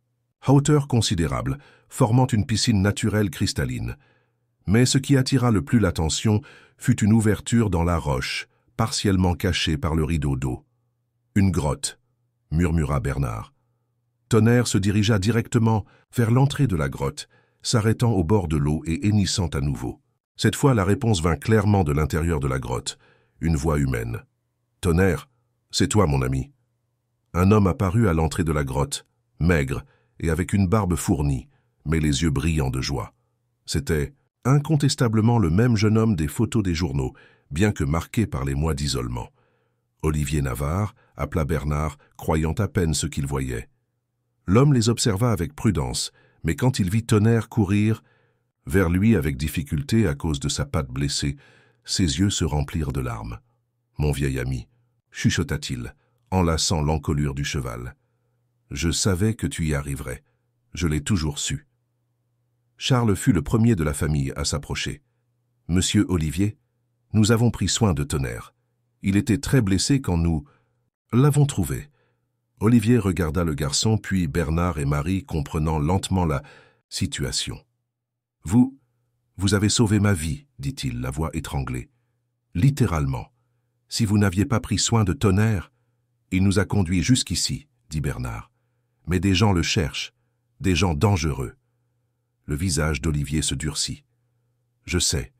hauteur considérable, formant une piscine naturelle cristalline. Mais ce qui attira le plus l'attention fut une ouverture dans la roche, partiellement cachée par le rideau d'eau. « Une grotte » murmura Bernard. Tonnerre se dirigea directement vers l'entrée de la grotte, s'arrêtant au bord de l'eau et hennissant à nouveau. Cette fois, la réponse vint clairement de l'intérieur de la grotte, une voix humaine. « Tonnerre, c'est toi, mon ami. » Un homme apparut à l'entrée de la grotte, maigre et avec une barbe fournie, mais les yeux brillants de joie. C'était incontestablement le même jeune homme des photos des journaux, bien que marqué par les mois d'isolement. Olivier Navarre appela Bernard, croyant à peine ce qu'il voyait. L'homme les observa avec prudence, mais quand il vit Tonnerre courir vers lui avec difficulté à cause de sa patte blessée, ses yeux se remplirent de larmes. « Mon vieil ami » chuchota-t-il, enlaçant l'encolure du cheval. « Je savais que tu y arriverais. Je l'ai toujours su. » Charles fut le premier de la famille à s'approcher. « Monsieur Olivier, nous avons pris soin de Tonnerre. Il était très blessé quand nous l'avons trouvé. » Olivier regarda le garçon, puis Bernard et Marie, comprenant lentement la situation. « Vous avez sauvé ma vie, » dit-il, la voix étranglée. « Littéralement. Si vous n'aviez pas pris soin de Tonnerre, il nous a conduits jusqu'ici, » dit Bernard. « Mais des gens le cherchent, des gens dangereux. » Le visage d'Olivier se durcit. « Je sais.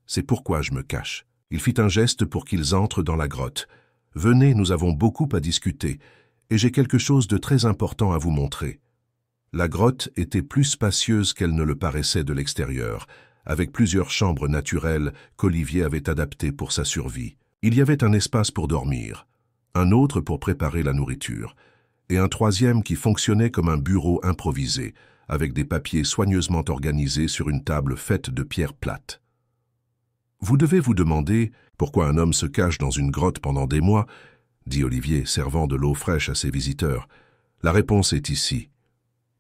C'est pourquoi je me cache. » Il fit un geste pour qu'ils entrent dans la grotte. « Venez, nous avons beaucoup à discuter, et j'ai quelque chose de très important à vous montrer. » La grotte était plus spacieuse qu'elle ne le paraissait de l'extérieur, avec plusieurs chambres naturelles qu'Olivier avait adaptées pour sa survie. Il y avait un espace pour dormir, un autre pour préparer la nourriture, et un troisième qui fonctionnait comme un bureau improvisé, avec des papiers soigneusement organisés sur une table faite de pierres plates. Vous devez vous demander pourquoi un homme se cache dans une grotte pendant des mois, dit Olivier, servant de l'eau fraîche à ses visiteurs. La réponse est ici.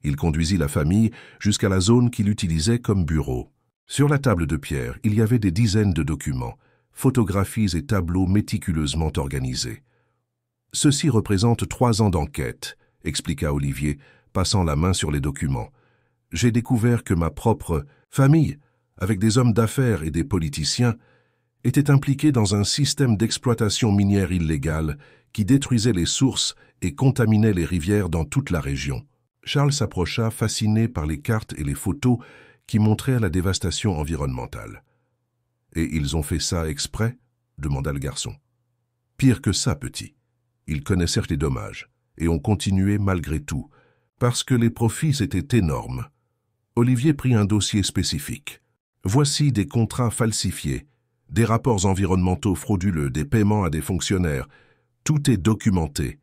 Il conduisit la famille jusqu'à la zone qu'il utilisait comme bureau. Sur la table de pierre, il y avait des dizaines de documents, photographies et tableaux méticuleusement organisés. Ceci représente 3 ans d'enquête, expliqua Olivier, passant la main sur les documents. J'ai découvert que ma propre famille, avec des hommes d'affaires et des politiciens, était impliquée dans un système d'exploitation minière illégale qui détruisait les sources et contaminait les rivières dans toute la région. Charles s'approcha, fasciné par les cartes et les photos qui montraient la dévastation environnementale. « Et ils ont fait ça exprès ?» demanda le garçon. « Pire que ça, petit. Ils connaissèrent les dommages et ont continué malgré tout, parce que les profits étaient énormes. » Olivier prit un dossier spécifique. Voici des contrats falsifiés, des rapports environnementaux frauduleux, des paiements à des fonctionnaires. Tout est documenté.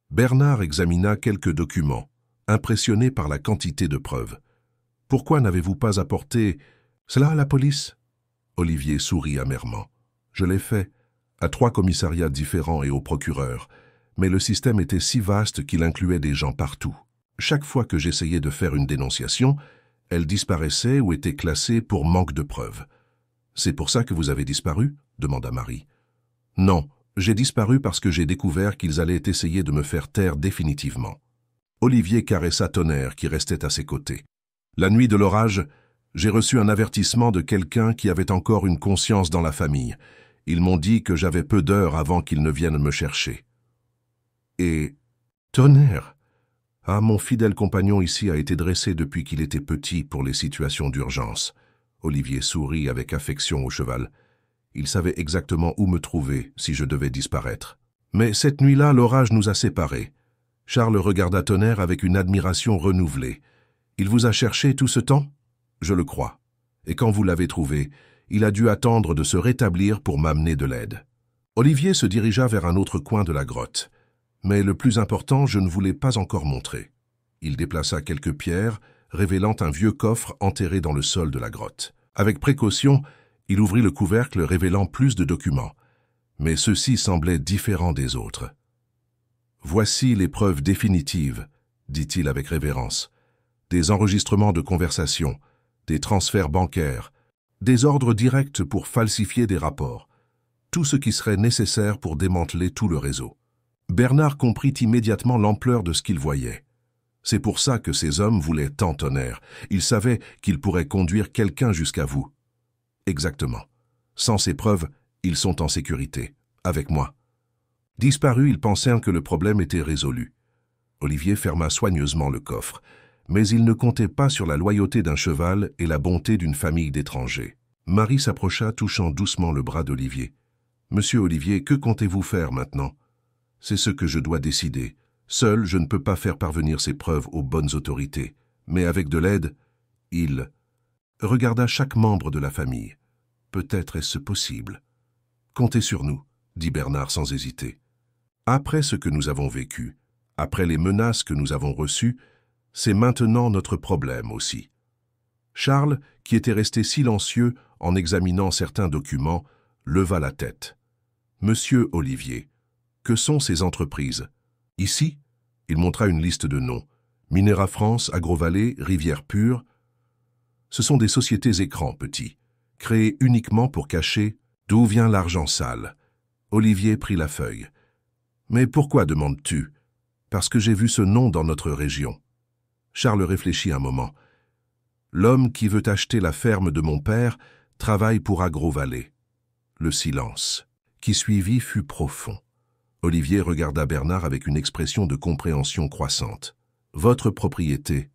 Bernard examina quelques documents, impressionné par la quantité de preuves. « Pourquoi n'avez-vous pas apporté cela à la police ?» Olivier sourit amèrement. « Je l'ai fait, à 3 commissariats différents et au procureur, mais le système était si vaste qu'il incluait des gens partout. Chaque fois que j'essayais de faire une dénonciation, elle disparaissait ou était classée pour manque de preuves. « C'est pour ça que vous avez disparu ?» demanda Marie. « Non, j'ai disparu parce que j'ai découvert qu'ils allaient essayer de me faire taire définitivement. » Olivier caressa Tonnerre qui restait à ses côtés. « La nuit de l'orage, j'ai reçu un avertissement de quelqu'un qui avait encore une conscience dans la famille. Ils m'ont dit que j'avais peu d'heures avant qu'ils ne viennent me chercher. » Et Tonnerre! Ah, mon fidèle compagnon ici a été dressé depuis qu'il était petit pour les situations d'urgence. Olivier sourit avec affection au cheval. Il savait exactement où me trouver si je devais disparaître. Mais cette nuit-là, l'orage nous a séparés. Charles regarda Tonnerre avec une admiration renouvelée. « Il vous a cherché tout ce temps ?» « Je le crois. Et quand vous l'avez trouvé, il a dû attendre de se rétablir pour m'amener de l'aide. » Olivier se dirigea vers un autre coin de la grotte. Mais le plus important, je ne vous l'ai pas encore montré. Il déplaça quelques pierres, révélant un vieux coffre enterré dans le sol de la grotte. Avec précaution, il ouvrit le couvercle révélant plus de documents. Mais ceux-ci semblaient différents des autres. « Voici les preuves définitives, » dit-il avec révérence. « Des enregistrements de conversation, des transferts bancaires, des ordres directs pour falsifier des rapports. Tout ce qui serait nécessaire pour démanteler tout le réseau. » Bernard comprit immédiatement l'ampleur de ce qu'il voyait. C'est pour ça que ces hommes voulaient tant Tonnerre. Ils savaient qu'ils pourraient conduire quelqu'un jusqu'à vous. Exactement. Sans ces preuves, ils sont en sécurité. Avec moi. Disparus, ils pensèrent que le problème était résolu. Olivier ferma soigneusement le coffre. Mais il ne comptait pas sur la loyauté d'un cheval et la bonté d'une famille d'étrangers. Marie s'approcha, touchant doucement le bras d'Olivier. « Monsieur Olivier, que comptez-vous faire maintenant ?»« C'est ce que je dois décider. Seul, je ne peux pas faire parvenir ces preuves aux bonnes autorités. Mais avec de l'aide, il regarda chaque membre de la famille. Peut-être est-ce possible. Comptez sur nous, dit Bernard sans hésiter. Après ce que nous avons vécu, après les menaces que nous avons reçues, c'est maintenant notre problème aussi. Charles, qui était resté silencieux en examinant certains documents, leva la tête. Monsieur Olivier, que sont ces entreprises? Ici, il montra une liste de noms. Minera France, Agrovallée, Rivière Pure. Ce sont des sociétés écrans, petits, créées uniquement pour cacher d'où vient l'argent sale. Olivier prit la feuille. Mais pourquoi demandes-tu? Parce que j'ai vu ce nom dans notre région. Charles réfléchit un moment. L'homme qui veut acheter la ferme de mon père travaille pour Agrovallée. Le silence qui suivit fut profond. Olivier regarda Bernard avec une expression de compréhension croissante. « Votre propriété. »«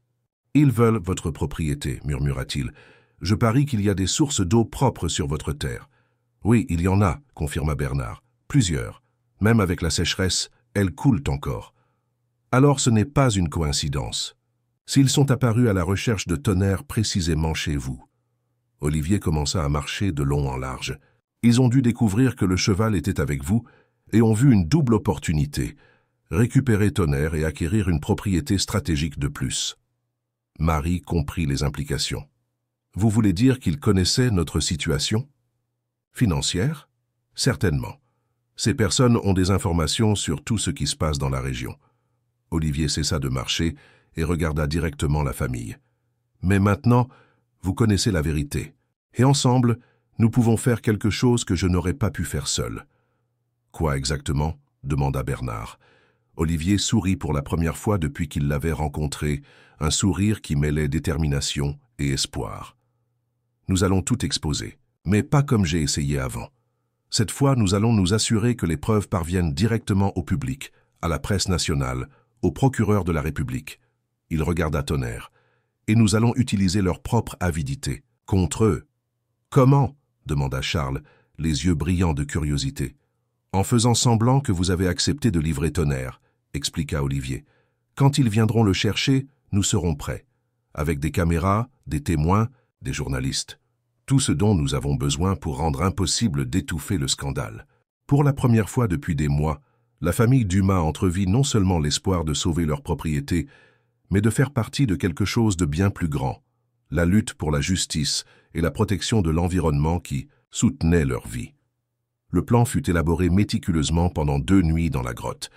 Ils veulent votre propriété, murmura-t-il. Je parie qu'il y a des sources d'eau propres sur votre terre. »« Oui, il y en a, confirma Bernard. Plusieurs. Même avec la sécheresse, elles coulent encore. »« Alors ce n'est pas une coïncidence. » S'ils sont apparus à la recherche de Tonnerre précisément chez vous. Olivier commença à marcher de long en large. Ils ont dû découvrir que le cheval était avec vous et ont vu une double opportunité, récupérer Tonnerre et acquérir une propriété stratégique de plus. Marie comprit les implications. Vous voulez dire qu'ils connaissaient notre situation? Financière? Certainement. Ces personnes ont des informations sur tout ce qui se passe dans la région. Olivier cessa de marcher et regarda directement la famille. Mais maintenant, vous connaissez la vérité. Et ensemble, nous pouvons faire quelque chose que je n'aurais pas pu faire seul. Quoi exactement? Demanda Bernard. Olivier sourit pour la première fois depuis qu'il l'avait rencontré, un sourire qui mêlait détermination et espoir. Nous allons tout exposer, mais pas comme j'ai essayé avant. Cette fois, nous allons nous assurer que les preuves parviennent directement au public, à la presse nationale, au procureur de la République. Il regarda Tonnerre. Et nous allons utiliser leur propre avidité contre eux. Comment? Demanda Charles, les yeux brillants de curiosité. En faisant semblant que vous avez accepté de livrer Tonnerre, expliqua Olivier. Quand ils viendront le chercher, nous serons prêts. Avec des caméras, des témoins, des journalistes. Tout ce dont nous avons besoin pour rendre impossible d'étouffer le scandale. Pour la première fois depuis des mois, la famille Dumas entrevit non seulement l'espoir de sauver leur propriété, mais de faire partie de quelque chose de bien plus grand, la lutte pour la justice et la protection de l'environnement qui soutenait leur vie. Le plan fut élaboré méticuleusement pendant 2 nuits dans la grotte.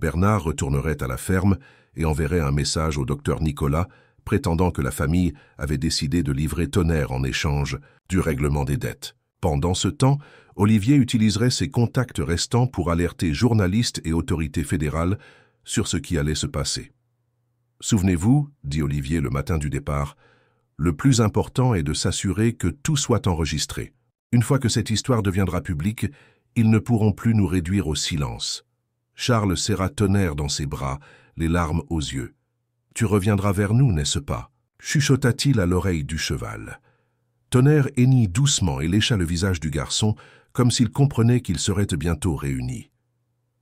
Bernard retournerait à la ferme et enverrait un message au docteur Nicolas, prétendant que la famille avait décidé de livrer Tonnerre en échange du règlement des dettes. Pendant ce temps, Olivier utiliserait ses contacts restants pour alerter journalistes et autorités fédérales sur ce qui allait se passer. « Souvenez-vous, dit Olivier le matin du départ, le plus important est de s'assurer que tout soit enregistré. Une fois que cette histoire deviendra publique, ils ne pourront plus nous réduire au silence. » Charles serra Tonnerre dans ses bras, les larmes aux yeux. « Tu reviendras vers nous, n'est-ce pas ?» chuchota-t-il à l'oreille du cheval. Tonnerre hennit doucement et lécha le visage du garçon, comme s'il comprenait qu'ils seraient bientôt réunis.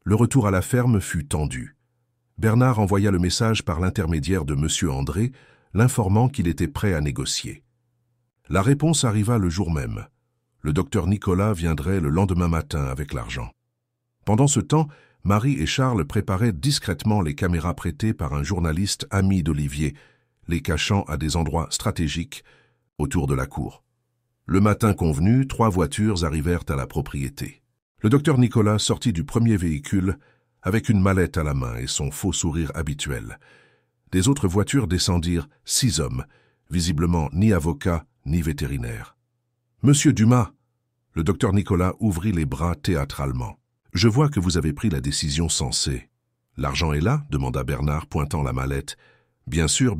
Le retour à la ferme fut tendu. Bernard envoya le message par l'intermédiaire de M. André, l'informant qu'il était prêt à négocier. La réponse arriva le jour même. Le docteur Nicolas viendrait le lendemain matin avec l'argent. Pendant ce temps, Marie et Charles préparaient discrètement les caméras prêtées par un journaliste ami d'Olivier, les cachant à des endroits stratégiques autour de la cour. Le matin convenu, 3 voitures arrivèrent à la propriété. Le docteur Nicolas sortit du premier véhicule avec une mallette à la main et son faux sourire habituel. Des autres voitures descendirent 6 hommes, visiblement ni avocats ni vétérinaires. « Monsieur Dumas !» Le docteur Nicolas ouvrit les bras théâtralement. « Je vois que vous avez pris la décision sensée. »« L'argent est là ?» demanda Bernard, pointant la mallette. « Bien sûr,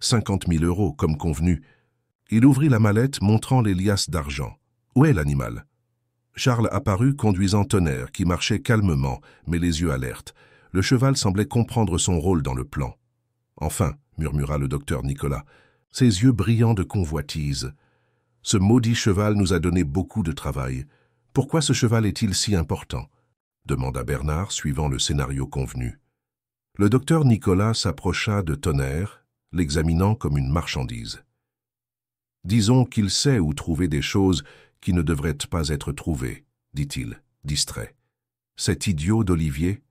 50 000 €, comme convenu. » Il ouvrit la mallette, montrant les liasses d'argent. « Où est l'animal ?» Charles apparut conduisant Tonnerre, qui marchait calmement, mais les yeux alertes. Le cheval semblait comprendre son rôle dans le plan. « Enfin, » murmura le docteur Nicolas, ses yeux brillants de convoitise. « Ce maudit cheval nous a donné beaucoup de travail. Pourquoi ce cheval est-il si important ?» demanda Bernard, suivant le scénario convenu. Le docteur Nicolas s'approcha de Tonnerre, l'examinant comme une marchandise. « Disons qu'il sait où trouver des choses qui ne devraient pas être trouvées, dit-il, distrait. Cet idiot d'Olivier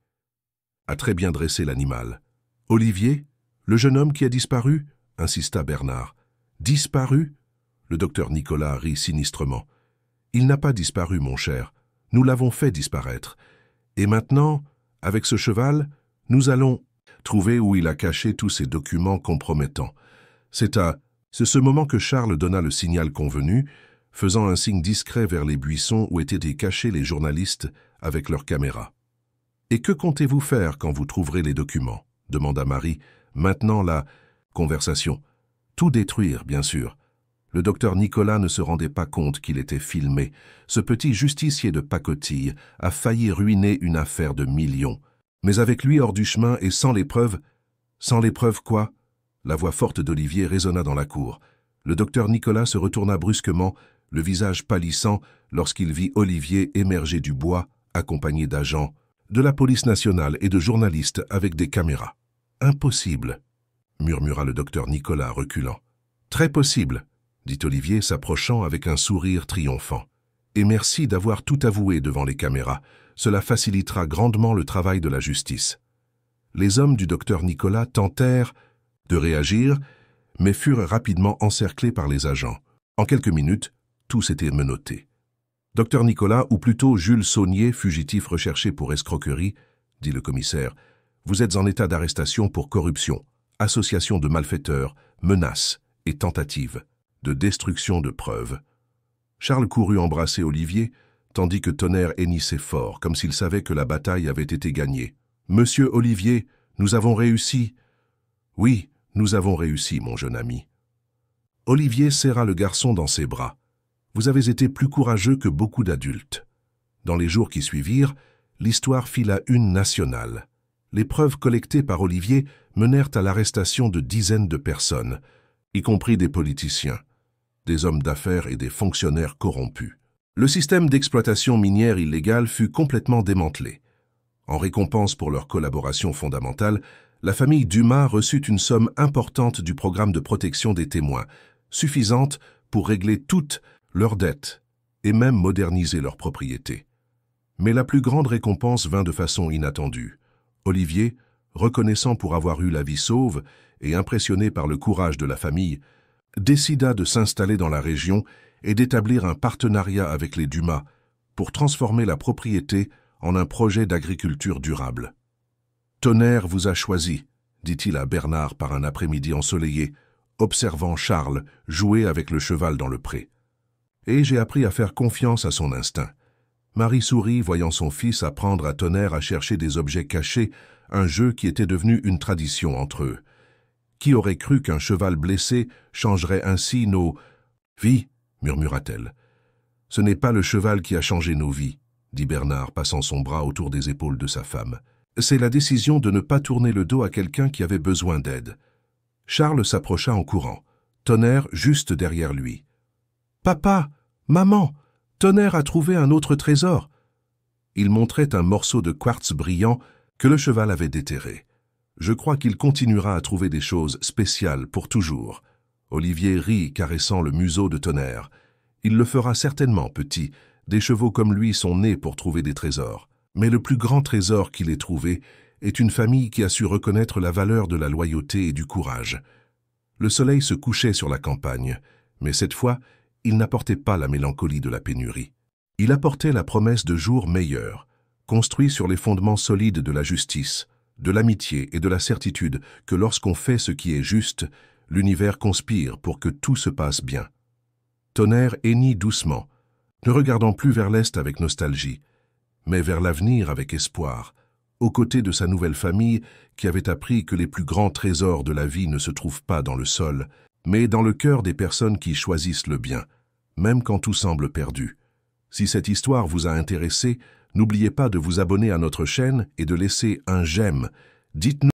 a très bien dressé l'animal. Olivier, le jeune homme qui a disparu, insista Bernard. Disparu? Le docteur Nicolas rit sinistrement. Il n'a pas disparu, mon cher. Nous l'avons fait disparaître. Et maintenant, avec ce cheval, nous allons trouver où il a caché tous ces documents compromettants. C'est ce moment que Charles donna le signal convenu, faisant un signe discret vers les buissons où étaient cachés les journalistes avec leurs caméras. « Et que comptez-vous faire quand vous trouverez les documents ?» demanda Marie, maintenant la conversation. « Tout détruire, bien sûr. » Le docteur Nicolas ne se rendait pas compte qu'il était filmé. Ce petit justicier de pacotille a failli ruiner une affaire de millions. Mais avec lui hors du chemin et sans les preuves... Sans les preuves quoi? La voix forte d'Olivier résonna dans la cour. Le docteur Nicolas se retourna brusquement, le visage pâlissant, lorsqu'il vit Olivier émerger du bois, accompagné d'agents, de la police nationale et de journalistes avec des caméras. Impossible. murmura le docteur Nicolas, reculant. Très possible, dit Olivier, s'approchant avec un sourire triomphant. Et merci d'avoir tout avoué devant les caméras. Cela facilitera grandement le travail de la justice. Les hommes du docteur Nicolas tentèrent de réagir, mais furent rapidement encerclés par les agents. En quelques minutes, tous étaient menottés. Docteur Nicolas, ou plutôt Jules Saunier, fugitif recherché pour escroquerie, dit le commissaire, vous êtes en état d'arrestation pour corruption, association de malfaiteurs, menaces et tentative de destruction de preuves. Charles courut embrasser Olivier, tandis que Tonnerre hennissait fort, comme s'il savait que la bataille avait été gagnée. « Monsieur Olivier, nous avons réussi. »« Oui, nous avons réussi, mon jeune ami. » Olivier serra le garçon dans ses bras. « Vous avez été plus courageux que beaucoup d'adultes. » Dans les jours qui suivirent, l'histoire fit la une nationale. Les preuves collectées par Olivier menèrent à l'arrestation de dizaines de personnes, y compris des politiciens, des hommes d'affaires et des fonctionnaires corrompus. Le système d'exploitation minière illégale fut complètement démantelé. En récompense pour leur collaboration fondamentale, la famille Dumas reçut une somme importante du programme de protection des témoins, suffisante pour régler toutes leurs dettes et même moderniser leurs propriétés. Mais la plus grande récompense vint de façon inattendue. Olivier, reconnaissant pour avoir eu la vie sauve et impressionné par le courage de la famille, décida de s'installer dans la région et d'établir un partenariat avec les Dumas pour transformer la propriété en un projet d'agriculture durable. « Tonnerre vous a choisi », dit-il à Bernard par un après-midi ensoleillé, observant Charles jouer avec le cheval dans le pré. Et j'ai appris à faire confiance à son instinct. Marie sourit, voyant son fils apprendre à Tonnerre à chercher des objets cachés, un jeu qui était devenu une tradition entre eux. Qui aurait cru qu'un cheval blessé changerait ainsi nos vies, murmura-t-elle. Ce n'est pas le cheval qui a changé nos vies, dit Bernard, passant son bras autour des épaules de sa femme. C'est la décision de ne pas tourner le dos à quelqu'un qui avait besoin d'aide. Charles s'approcha en courant, Tonnerre juste derrière lui. « Papa, maman, Tonnerre a trouvé un autre trésor !» Il montrait un morceau de quartz brillant que le cheval avait déterré. Je crois qu'il continuera à trouver des choses spéciales pour toujours. Olivier rit, caressant le museau de Tonnerre. Il le fera certainement, petit. Des chevaux comme lui sont nés pour trouver des trésors. Mais le plus grand trésor qu'il ait trouvé est une famille qui a su reconnaître la valeur de la loyauté et du courage. Le soleil se couchait sur la campagne, mais cette fois, il n'apportait pas la mélancolie de la pénurie. Il apportait la promesse de jours meilleurs, construits sur les fondements solides de la justice, de l'amitié et de la certitude que lorsqu'on fait ce qui est juste, l'univers conspire pour que tout se passe bien. Tonnerre hennit doucement, ne regardant plus vers l'est avec nostalgie, mais vers l'avenir avec espoir, aux côtés de sa nouvelle famille qui avait appris que les plus grands trésors de la vie ne se trouvent pas dans le sol, mais dans le cœur des personnes qui choisissent le bien, même quand tout semble perdu. Si cette histoire vous a intéressé, n'oubliez pas de vous abonner à notre chaîne et de laisser un j'aime. Dites-nous